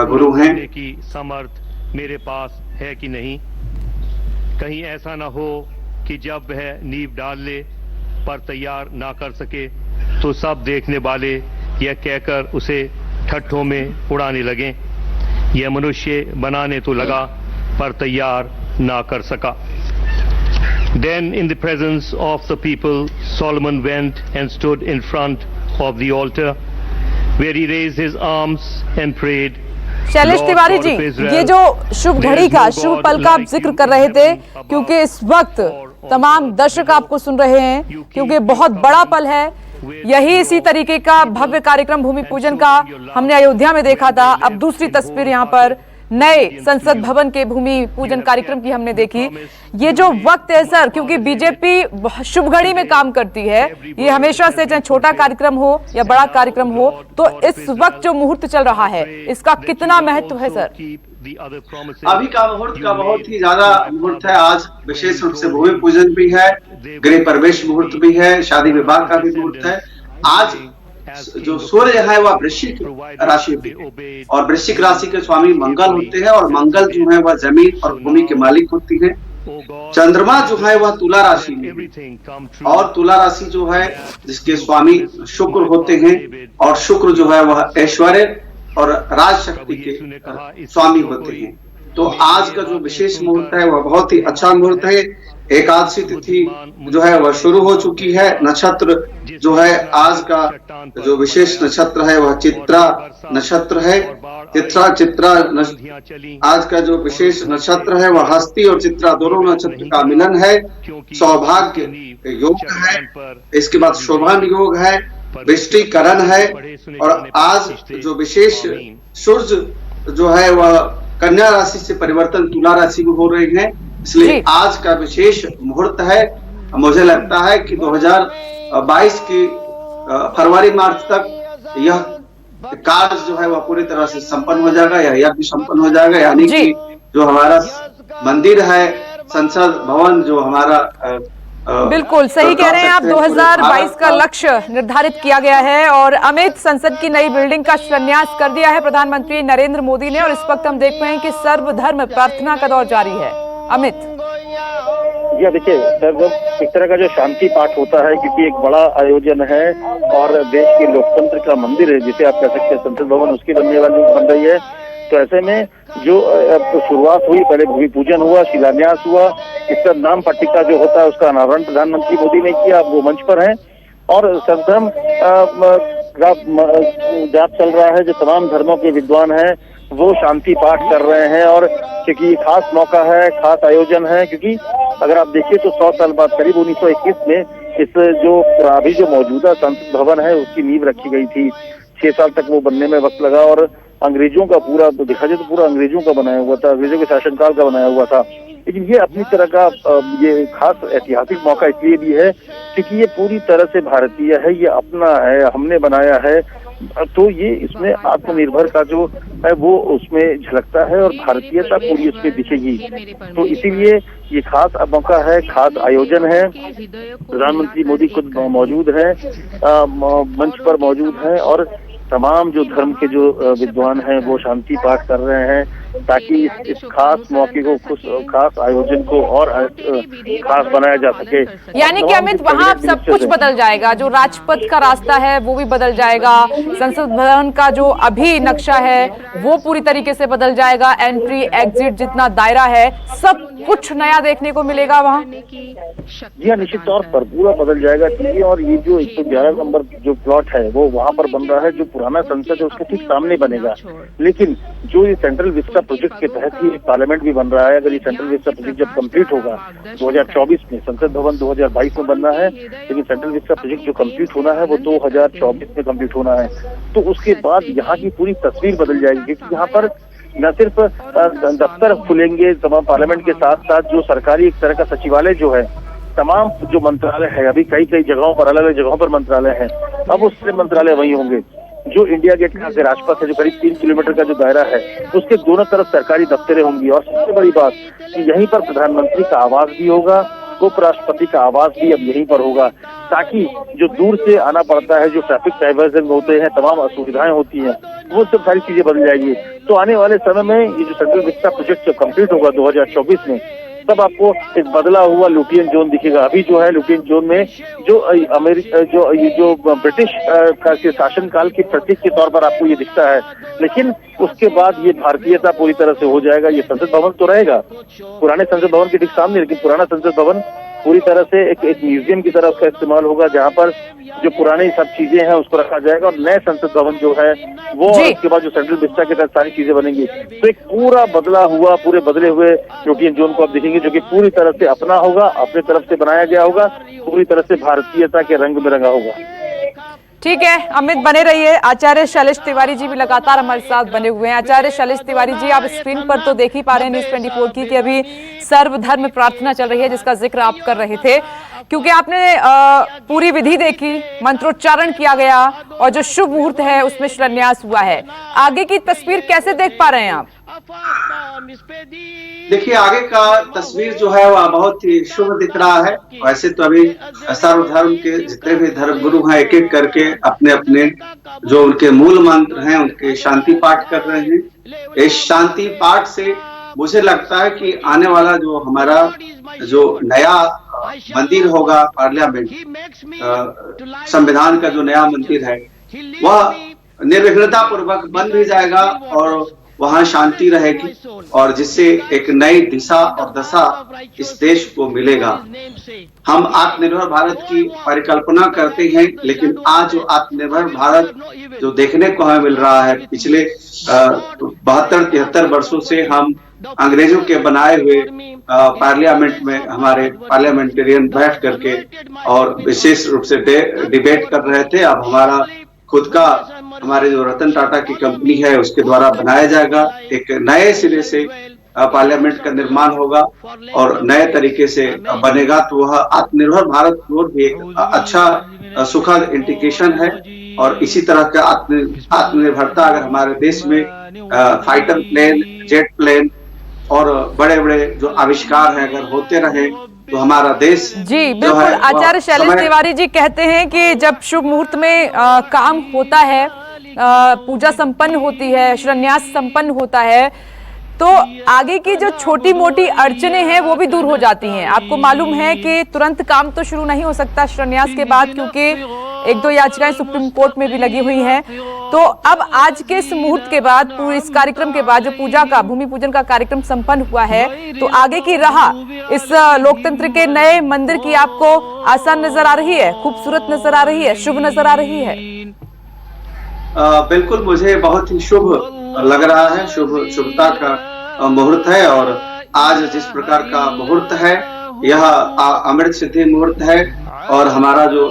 गुरु हैं। की समर्थ मेरे पास है कि नहीं? कहीं ऐसा ना हो कि जब वह नींव डाल ले पर तैयार ना कर सके तो सब देखने वाले यह कहकर उसे ठट्ठों में उड़ाने लगे, यह मनुष्य बनाने तो लगा पर तैयार ना कर सका। Then, in the presence of the people, Solomon went and stood in front of the altar, where he raised his arms and prayed. Shailesh Tiwari जी, ये जो शुभ घड़ी का, शुभ पल का आप जिक्र कर रहे थे, क्योंकि इस वक्त तमाम दर्शक आपको सुन रहे हैं, क्योंकि बहुत बड़ा पल है। यही इसी तरीके का भव्य कार्यक्रम भूमि पूजन का हमने अयोध्या में देखा था। अब दूसरी तस्वीर यहाँ पर नए संसद भवन के भूमि पूजन कार्यक्रम की हमने देखी। ये जो वक्त है सर, क्योंकि बीजेपी शुभ घड़ी में काम करती है, ये हमेशा से चाहे छोटा कार्यक्रम हो या बड़ा कार्यक्रम हो, तो इस वक्त जो मुहूर्त चल रहा है इसका कितना महत्व है सर? अभी का मुहूर्त का बहुत ही ज्यादा मुहूर्त है। आज विशेष रूप से भूमि पूजन भी है, गृह प्रवेश मुहूर्त भी है, शादी विवाह का भी मुहूर्त है। आज जो सूर्य है वह वृश्चिक राशि में, और वृश्चिक राशि के स्वामी मंगल होते हैं, और मंगल जो है वह जमीन और भूमि के मालिक होती है। चंद्रमा जो है वह तुला राशि में, और तुला राशि जो है जिसके स्वामी शुक्र होते हैं, और शुक्र जो है वह ऐश्वर्य और राज शक्ति के स्वामी होते हैं। तो आज का जो विशेष मुहूर्त है वह बहुत ही अच्छा मुहूर्त है। एकादशी तिथि जो है वह शुरू हो चुकी है। नक्षत्र जो है आज का जो विशेष नक्षत्र है वह चित्रा नक्षत्र है। चित्रा आज का जो विशेष नक्षत्र है वह हस्ती और चित्रा दोनों नक्षत्र का मिलन है। सौभाग्य योग है, इसके बाद शोभन योग है, वृष्टिकरण है, और आज जो विशेष सूर्य जो है वह कन्या राशि से परिवर्तन तुला राशि में हो रहे हैं, इसलिए आज का विशेष मुहूर्त है। मुझे लगता है कि 2022 की फरवरी मार्च तक यह कार्य जो है वह पूरी तरह से संपन्न हो जाएगा, यह यज्ञ संपन्न हो जाएगा। यानी कि जो हमारा मंदिर है, संसद भवन जो हमारा बिल्कुल सही कह रहे हैं आप, 2022 का लक्ष्य निर्धारित किया गया है। और अमित, संसद की नई बिल्डिंग का शिलान्यास कर दिया है प्रधानमंत्री नरेंद्र मोदी ने, और इस वक्त हम देख रहे हैं कि सर्वधर्म प्रार्थना का दौर जारी है। अमित जी देखिए सर, एक तरह का जो शांति पाठ होता है, क्योंकि एक बड़ा आयोजन है और देश के लोकतंत्र का मंदिर है जिसे आप कह सकते हैं संसद भवन, उसकी बन रही है। तो ऐसे में जो शुरुआत हुई, पहले भूमि पूजन हुआ, शिलान्यास हुआ, इसका नाम पट्टिका जो होता है उसका अनावरण प्रधानमंत्री मोदी ने किया, वो मंच पर है। और सर्वधर्म जाप चल रहा है, जो तमाम धर्मों के विद्वान हैं वो शांति पाठ कर रहे हैं। और क्योंकि ये खास मौका है, खास आयोजन है, क्योंकि अगर आप देखिए तो 100 साल बाद करीब 1921 में इस जो अभी जो मौजूदा संसद भवन है उसकी नींव रखी गई थी। 6 साल तक वो बनने में वक्त लगा, और अंग्रेजों का पूरा तो देखा जाए तो पूरा अंग्रेजों का बनाया हुआ था, अंग्रेजों के शासनकाल का बनाया हुआ था। लेकिन ये अपनी तरह का ये खास ऐतिहासिक मौका इसलिए भी है क्योंकि ये पूरी तरह से भारतीय है, ये अपना है, हमने बनाया है। तो ये इसमें आत्मनिर्भर का जो है वो उसमें झलकता है, और भारतीयता पूरी उसमें दिखेगी। तो इसीलिए ये खास मौका है, खास आयोजन है। प्रधानमंत्री मोदी खुद मौजूद हैं, मंच पर मौजूद हैं, और तमाम जो धर्म के जो विद्वान हैं वो शांति पाठ कर रहे हैं, ताकि इस खास मौके को, खास आयोजन को और खास बनाया जा सके। यानी कि अमित, वहां अब सब कुछ बदल जाएगा, जो राजपथ का रास्ता है वो भी बदल जाएगा, संसद भवन का जो अभी नक्शा है वो पूरी तरीके से बदल जाएगा, एंट्री एग्जिट जितना दायरा है सब कुछ नया देखने को मिलेगा वहाँ। जी हाँ, निश्चित तौर पर पूरा बदल जाएगा चीजें। और ये जो 111 नंबर जो प्लॉट है वो वहाँ पर बन रहा है, जो पुराना संसद है उसके ठीक सामने बनेगा। लेकिन जो ये सेंट्रल विस्टा प्रोजेक्ट के तहत ही पार्लियामेंट भी बन रहा है, अगर ये सेंट्रल विस्टा प्रोजेक्ट जब कंप्लीट होगा 2024 में, संसद भवन 2022 में बनना है, लेकिन सेंट्रल विस्टा प्रोजेक्ट जो कंप्लीट होना है वो 2024 में कंप्लीट होना है। तो उसके बाद यहाँ की पूरी तस्वीर बदल जाएगी, क्योंकि यहाँ पर न सिर्फ दफ्तर खुलेंगे तमाम पार्लियामेंट के साथ साथ जो सरकारी एक तरह का सचिवालय जो है, तमाम जो मंत्रालय है, अभी कई जगहों पर अलग अलग जगहों पर मंत्रालय है, अब वो सारे मंत्रालय वही होंगे। जो इंडिया गेट का राजपथ है जो करीब 3 किलोमीटर का जो दायरा है उसके दोनों तरफ सरकारी दफ्तरें होंगी। और सबसे बड़ी बात कि यहीं पर प्रधानमंत्री का आवास भी होगा, उपराष्ट्रपति का आवास भी अब यहीं पर होगा, ताकि जो दूर से आना पड़ता है, जो ट्रैफिक डाइवर्जन होते हैं, तमाम असुविधाएं होती हैं, वो सब सारी चीजें बदल जाएगी। तो आने वाले समय में ये जो सेंट्रल विस्टा प्रोजेक्ट जो कंप्लीट होगा 2024 में, तब आपको एक बदला हुआ लुटियन जोन दिखेगा। अभी जो है लुटियन जोन में जो जो ब्रिटिश का के शासनकाल के प्रतीक के तौर पर आपको ये दिखता है, लेकिन उसके बाद ये भारतीयता पूरी तरह से हो जाएगा। ये संसद भवन तो रहेगा पुराने संसद भवन के ठीक सामने, लेकिन पुराना संसद भवन पूरी तरह से एक म्यूजियम की तरह उसका इस्तेमाल होगा, जहां पर जो पुरानी सब चीजें हैं उसको रखा जाएगा और नए संसद भवन जो है वो, और उसके बाद जो सेंट्रल विस्टा के तहत सारी चीजें बनेंगी। तो एक पूरा पूरे बदले हुए यूटीएन जोन को आप देखेंगे, जो कि पूरी तरह से अपना होगा, अपनी तरफ से बनाया गया होगा, पूरी तरह से भारतीयता के रंग में रंगा होगा। ठीक है अमित, बने रहिए। आचार्य शैलेश तिवारी जी भी लगातार हमारे साथ बने हुए हैं। आचार्य शैलेश तिवारी जी, आप स्क्रीन पर तो देख ही पा रहे हैं न्यूज़ 24 की कि अभी सर्वधर्म प्रार्थना चल रही है, जिसका जिक्र आप कर रहे थे, क्योंकि आपने पूरी विधि देखी, मंत्रोच्चारण किया गया और जो शुभ मुहूर्त है उसमें शिलान्यास हुआ है। आगे की तस्वीर कैसे देख पा रहे हैं आप? देखिए, आगे का तस्वीर जो है वह बहुत ही शुभ दिख रहा है। वैसे तो अभी सर्वधर्म के जितने भी धर्म गुरु हैं एक एक करके अपने अपने जो उनके मूल मंत्र हैं उनके शांति पाठ कर रहे हैं। इस शांति पाठ से मुझे लगता है कि आने वाला जो हमारा जो नया मंदिर होगा, पार्लियामेंट संविधान का जो नया मंदिर है वह निर्विघ्नता पूर्वक बन भी जाएगा और वहां शांति रहेगी, और जिससे एक नई दिशा और दशा इस देश को मिलेगा। हम आत्मनिर्भर भारत की परिकल्पना करते हैं, लेकिन आज जो आत्मनिर्भर भारत जो देखने को हमें मिल रहा है, पिछले 72-73 वर्षों से हम अंग्रेजों के बनाए हुए पार्लियामेंट में हमारे पार्लियामेंटेरियन बैठ करके और विशेष रूप से डिबेट कर रहे थे। अब हमारा खुद का, हमारे जो रतन टाटा की कंपनी है उसके द्वारा बनाया जाएगा, एक नए सिरे से पार्लियामेंट का निर्माण होगा और नए तरीके से बनेगा। तो वह आत्मनिर्भर भारत की ओर भी एक अच्छा सुखद इंडिकेशन है। और इसी तरह का आत्मनिर्भरता अगर हमारे देश में फाइटर प्लेन, जेट प्लेन और बड़े बड़े जो आविष्कार हैं अगर होते रहे तो हमारा देश जी बिल्कुल। आचार्य शैलेश तिवारी जी कहते हैं कि जब शुभ मुहूर्त में काम होता है, पूजा संपन्न होती है, शिलान्यास संपन्न होता है, तो आगे की जो छोटी मोटी अड़चने हैं वो भी दूर हो जाती हैं। आपको मालूम है कि तुरंत काम तो शुरू नहीं हो सकता शिलान्यास के बाद, क्योंकि 1-2 याचिकाएं सुप्रीम कोर्ट में भी लगी हुई हैं। तो अब आज के इस मुहूर्त के बाद, पूरे इस कार्यक्रम के बाद, जो पूजा का, भूमि पूजन का कार्यक्रम संपन्न हुआ है, तो आगे की राह इस लोकतंत्र के नए मंदिर की आपको आसान नजर आ रही है, खूबसूरत नजर आ रही है, शुभ नजर आ रही है? बिल्कुल, मुझे बहुत ही शुभ लग रहा है। शुभता का मुहूर्त है और आज जिस प्रकार का मुहूर्त है यह अमृत सिद्धि मुहूर्त है और हमारा जो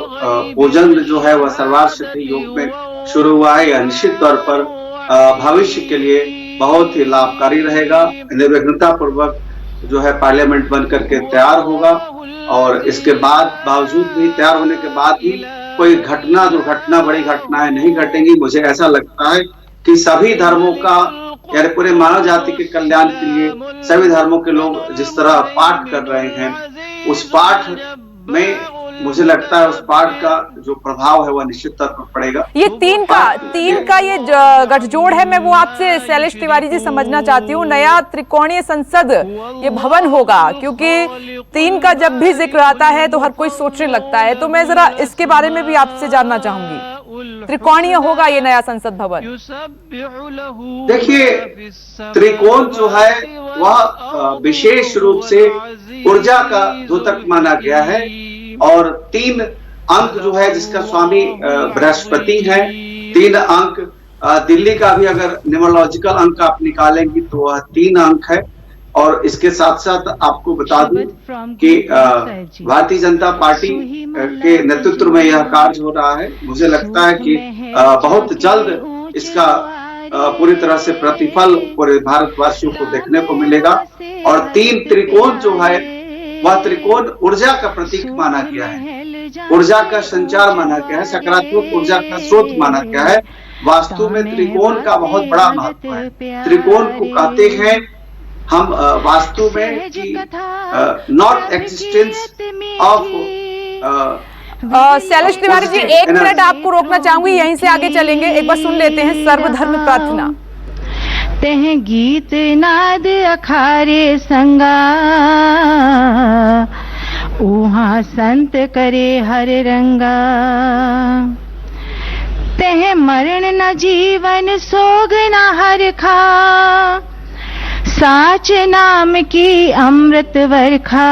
पूजन जो है वह सर्वार्थ सिद्धि योग में शुरू हुआ है। यह निश्चित तौर पर भविष्य के लिए बहुत ही लाभकारी रहेगा। निर्विघ्नता पूर्वक जो है पार्लियामेंट बन करके तैयार होगा और इसके बाद बावजूद भी तैयार होने के बाद भी कोई घटना बड़ी घटनाएं नहीं घटेंगी। मुझे ऐसा लगता है कि सभी धर्मों का, यानी पूरे मानव जाति के कल्याण के लिए सभी धर्मों के लोग जिस तरह पाठ कर रहे हैं, उस पाठ में मुझे लगता है उस पाठ का जो प्रभाव है वह निश्चित तौर पर पड़ेगा। ये तीन का ये गठजोड़ है, मैं वो आपसे शैलेश तिवारी जी समझना चाहती हूँ। नया त्रिकोणीय संसद ये भवन होगा, क्योंकि 3 का जब भी जिक्र आता है तो हर कोई सोचने लगता है, तो मैं जरा इसके बारे में भी आपसे जानना चाहूंगी। त्रिकोणीय होगा ये नया संसद भवन? देखिए, त्रिकोण जो है वह विशेष रूप से ऊर्जा का द्योतक माना गया है और 3 अंक जो है जिसका स्वामी बृहस्पति है, 3 अंक दिल्ली का भी अगर न्यूमरोलॉजिकल अंक आप निकालेंगी तो वह 3 अंक है। और इसके साथ साथ आपको बता दूं कि भारतीय जनता पार्टी के नेतृत्व में यह कार्य हो रहा है। मुझे लगता है कि बहुत जल्द इसका पूरी तरह से प्रतिफल पूरे भारतवासियों को देखने को मिलेगा। और 3 त्रिकोण जो है वह त्रिकोण ऊर्जा का प्रतीक माना गया है, ऊर्जा का संचार माना गया है, सकारात्मक ऊर्जा का स्रोत माना गया है। वास्तु में त्रिकोण का बहुत बड़ा महत्व है। त्रिकोण को कहते हैं हम वास्तु में कि not existence of. Shailesh Tiwari ji 1 minute आपको रोकना चाहूंगी, यहीं से आगे चलेंगे। एक बार सुन लेते हैं सर्वधर्म प्रार्थना। तह गीत नाद अखारे संगा, उहाँ संत करे हर रंगा। तह मरण न जीवन सोग न हर खा, साच नाम की अमृत वर्खा,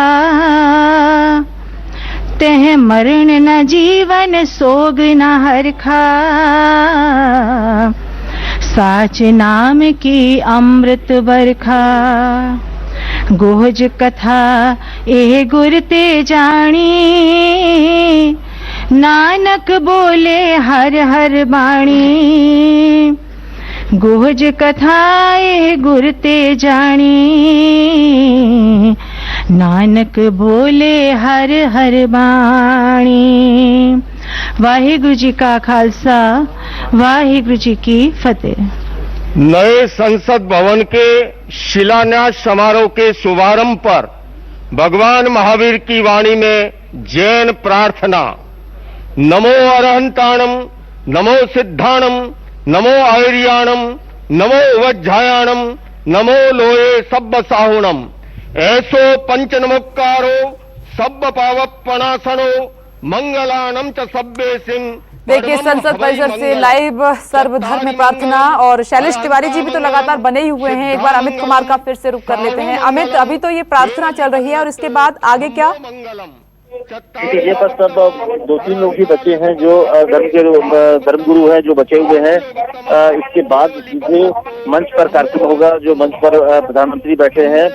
तेह मरण न जीवन सोग न हरखा। साच नाम की अमृत वर्खा, गोज कथा ए गुर ते जानी, नानक बोले हर हर बाणी। गोज कथा ए गुर ते जानी, नानक बोले हर हर बाणी। वाहिगुरु जी का खालसा, वाहिगुरु जी की फतेह। नए संसद भवन के शिलान्यास समारोह के शुभारंभ पर भगवान महावीर की वाणी में जैन प्रार्थना। नमो अरहंताणम, नमो सिद्धाणम, नमो आयर्याणम, नमो वज्जायाणम, नमो लोये सब्ब साहुणम। ऐसो पंच नमोक्कारो सब्ब पावपणासनो, मंगलानम च सब्बे सिंह। देखिए, संसद परिसर से लाइव सर्वधर्म प्रार्थना, और शैलेश तिवारी जी भी तो लगातार बने ही हुए हैं। एक बार अमित कुमार का फिर से रुख कर लेते हैं। अमित, अभी तो ये प्रार्थना चल रही है और इसके बाद आगे क्या? ये बस सब 2-3 लोग ही बचे हैं जो धर्मगुरु हैं, जो बचे हुए हैं। इसके बाद सीधे मंच पर कार्यक्रम होगा, जो मंच पर प्रधानमंत्री बैठे हैं।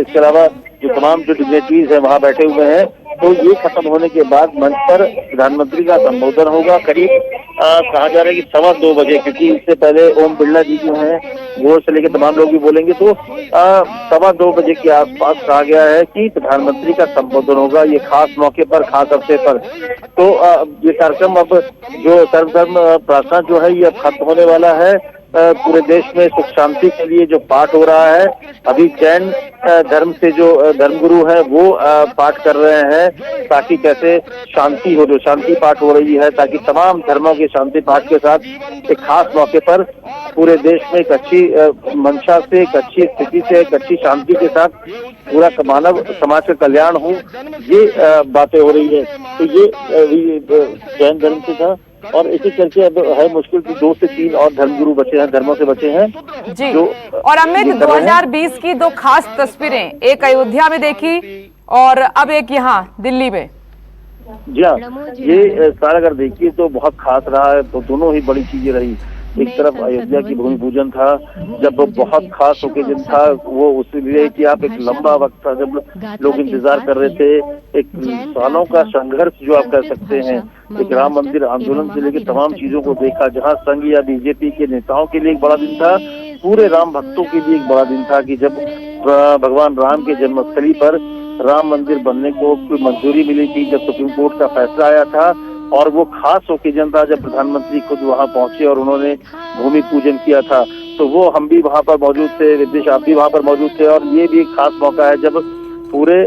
इसके अलावा जो तमाम जो डिग्नेटरीज हैं वहाँ बैठे हुए हैं। तो ये खत्म होने के बाद मंच पर प्रधानमंत्री का संबोधन होगा। करीब कहा जा रहा है कि 2:15 बजे, क्योंकि इससे पहले ओम बिरला जी जो हैं वो से लेकर तमाम लोग भी बोलेंगे। तो 2:15 बजे के आसपास कहा गया है कि प्रधानमंत्री का संबोधन होगा, ये खास मौके पर, खास अवसर पर। तो ये कार्यक्रम अब जो सर्वधर्म प्रार्थना जो है ये अब खत्म होने वाला है। पूरे देश में सुख शांति के लिए जो पाठ हो रहा है, अभी जैन धर्म से जो धर्मगुरु है वो पाठ कर रहे हैं, ताकि कैसे शांति हो, जो शांति पाठ हो रही है, ताकि तमाम धर्मों के शांति पाठ के साथ एक खास मौके पर पूरे देश में एक अच्छी मंशा से, एक अच्छी स्थिति से, एक अच्छी शांति के साथ पूरा मानव समाज का कल्याण हो, ये बातें हो रही है। तो ये जैन धर्म से था। और इसी करके अब है मुश्किल कि 2 से 3 और धर्मगुरु बचे हैं, धर्मों से बचे हैं जी। जो और अमित, 2020 की 2 खास तस्वीरें, एक अयोध्या में देखी और अब एक यहाँ दिल्ली में। जी हाँ, ये सारा अगर देखिए तो बहुत खास रहा है। तो दोनों ही बड़ी चीजें रही। एक तरफ अयोध्या की भूमि पूजन था, जब बहुत खास ओकेजन था, वो उसलिए कि आप एक लंबा वक्त था जब लोग इंतजार कर रहे थे, एक सालों का संघर्ष जो आप कह सकते हैं, एक राम मंदिर आंदोलन से लेकर तमाम चीजों को देखा, जहां संघ या बीजेपी के नेताओं के लिए एक बड़ा दिन था, पूरे राम भक्तों के लिए एक बड़ा दिन था कि जब भगवान राम के जन्मस्थली पर राम मंदिर बनने को कोई मंजूरी मिली थी, जब सुप्रीम कोर्ट का फैसला आया था। और वो खास ओकेजन था जब प्रधानमंत्री खुद वहां पहुंचे और उन्होंने भूमि पूजन किया था। तो वो हम भी वहां पर मौजूद थे, विदेश आप भी वहां पर मौजूद थे। और ये भी एक खास मौका है जब पूरे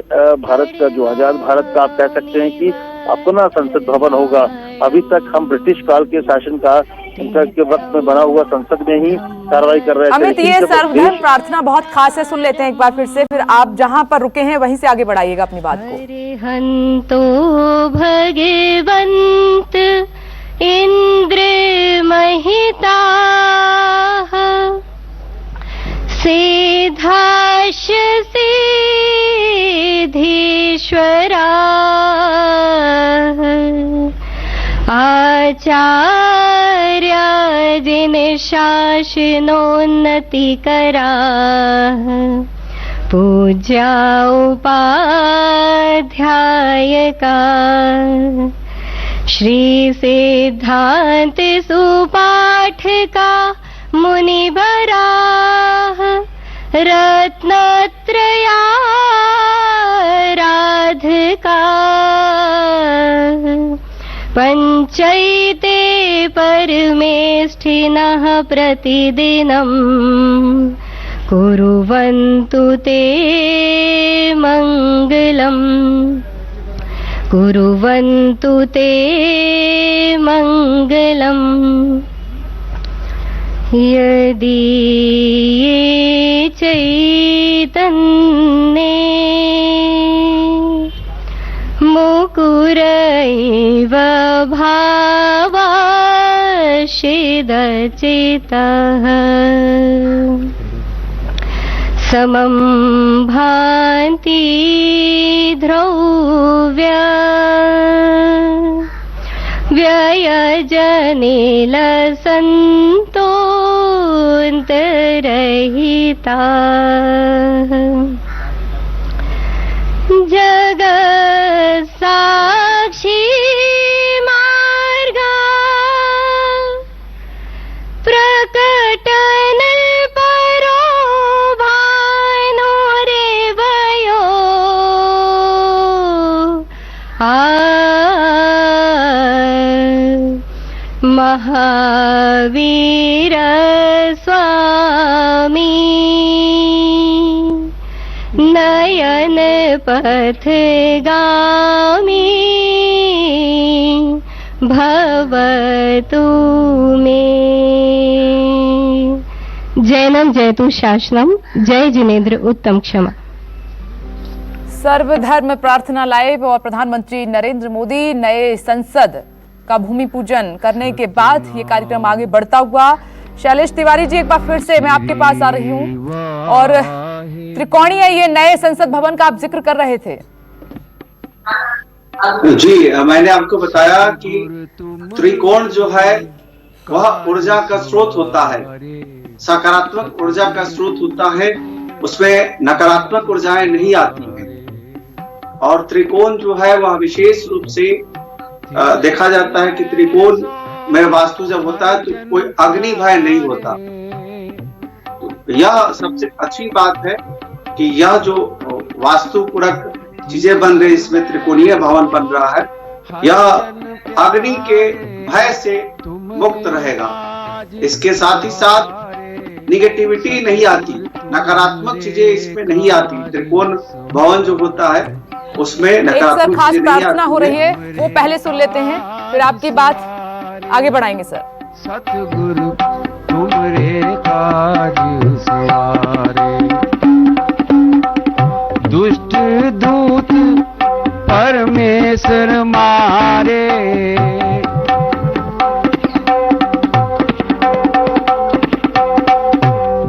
भारत का, जो आजाद भारत का आप कह सकते हैं कि अपना संसद भवन होगा। अभी तक हम ब्रिटिश काल के शासन का के वक्त में बना हुआ संसद में ही कार्रवाई कर रहे थे। अमित, ये सर्वधर्म प्रार्थना बहुत खास है, सुन लेते हैं एक बार फिर से, फिर आप जहां पर रुके हैं वहीं से आगे बढ़ाइएगा अपनी बात को। हंतो भगवंत इंद्र महिता, सेधाश सिद्धेश्वरा, आचार्य जिन शासनोन्नति करा, पूज्या उपाध्याय का, श्री सिद्धांत सुपाठ का मुनि भरा, रत्नत्रयाराधका, पंचैते परमेष्ठिनः प्रतिदिनम् कुर्वन्तु ते मङ्गलम्, कुर्वन्तु ते मङ्गलम्। यदि ये चैतन्ये मुकुरैव भावाशिदचितः, समं भान्ति ध्रुव्य व्ययजनिलसन्तोऽन्तरहिता जगत्साक्षी मार्गा प्रकटन परो भानो रे भयो महावीर स्वामी नयन पथगामी भवतु मे। जैनम जयतु शासनम। जय जिनेन्द्र उत्तम क्षमा। सर्वधर्म प्रार्थना लाइव और प्रधानमंत्री नरेंद्र मोदी नए संसद का भूमि पूजन करने के बाद ये कार्यक्रम आगे बढ़ता हुआ। शैलेश तिवारी जी, एक बार फिर से मैं आपके पास आ रही हूँ और त्रिकोणीय ये नए संसद भवन का आप जिक्र कर रहे थे। जी, मैंने आपको बताया कि त्रिकोण जो है वह ऊर्जा का स्रोत होता है, सकारात्मक ऊर्जा का स्रोत होता है, उसमें नकारात्मक ऊर्जाएं नहीं आती हैं। और त्रिकोण जो है वह विशेष रूप से देखा जाता है कि त्रिकोण में वास्तु जब होता है तो कोई अग्नि भय नहीं होता। तो यह सबसे अच्छी बात है कि यह जो वास्तुपूरक चीजें बन रही, इसमें त्रिकोणीय भवन बन रहा है, यह अग्नि के भय से मुक्त रहेगा। इसके साथ ही साथ निगेटिविटी नहीं आती, नकारात्मक चीजें इसमें नहीं आती। त्रिकोण भवन जो होता है उसमें नकारात्मक खास प्रार्थना हो रही है, वो पहले सुन लेते हैं, फिर आपकी बात आगे बढ़ाएंगे सर। सतगुरु तुमरे काज सवारे, दुष्ट दूत परमेश्वर मारे,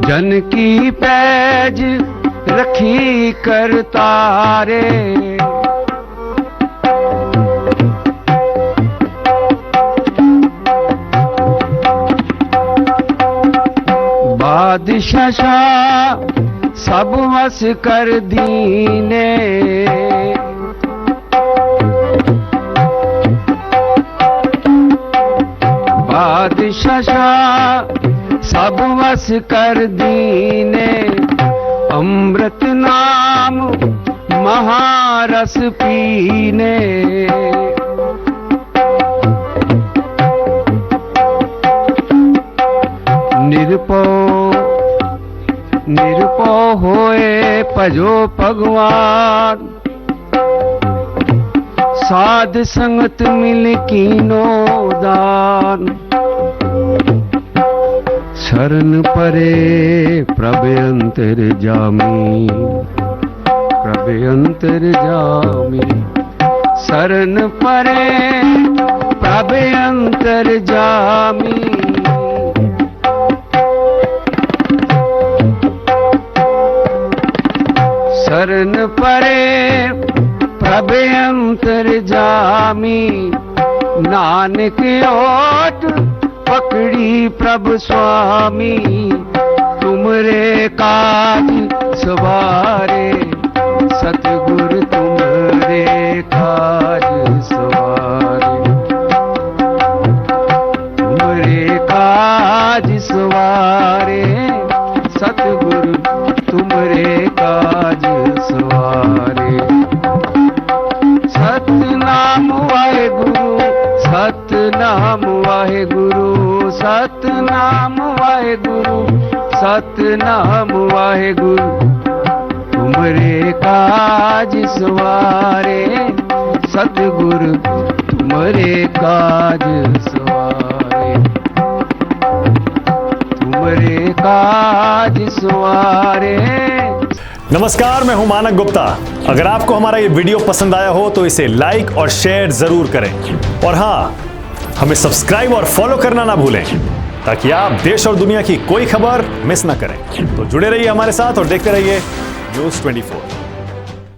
जन की पैज रखी करतारे, बादशाह सब वस कर दीने, बादशाह सब वस कर दीने, अमृत नाम महारस पीने, निरपो होए भजो भगवान, साध संगत मिल कीनो दान, शरण परे प्रभु अंतर जामी, प्रभु अंतर जामी, शरण परे प्रभु अंतर जामी, शरण परे प्रभु अंतर जामी, नानक ओट पकड़ी प्रभु स्वामी, तुमरे काज सवारे, सतगुरु तुमरे काज सवारे, तुमरे काज सवारे, सतगुरु तुमरे काज सवारे। सतनाम वाहेगुरु, सतनाम वाहेगुरु, सतनाम वाहेगुरु, सतनाम वाहेगुरु, तुमरे काज सवारे, सतगुरु तुमरे काज सवारे, तुमरे काज सवारे। नमस्कार, मैं हूं मानक गुप्ता। अगर आपको हमारा ये वीडियो पसंद आया हो तो इसे लाइक और शेयर जरूर करें और हां, हमें सब्सक्राइब और फॉलो करना ना भूलें। ताकि आप देश और दुनिया की कोई खबर मिस ना करें। तो जुड़े रहिए हमारे साथ और देखते रहिए न्यूज़ 24।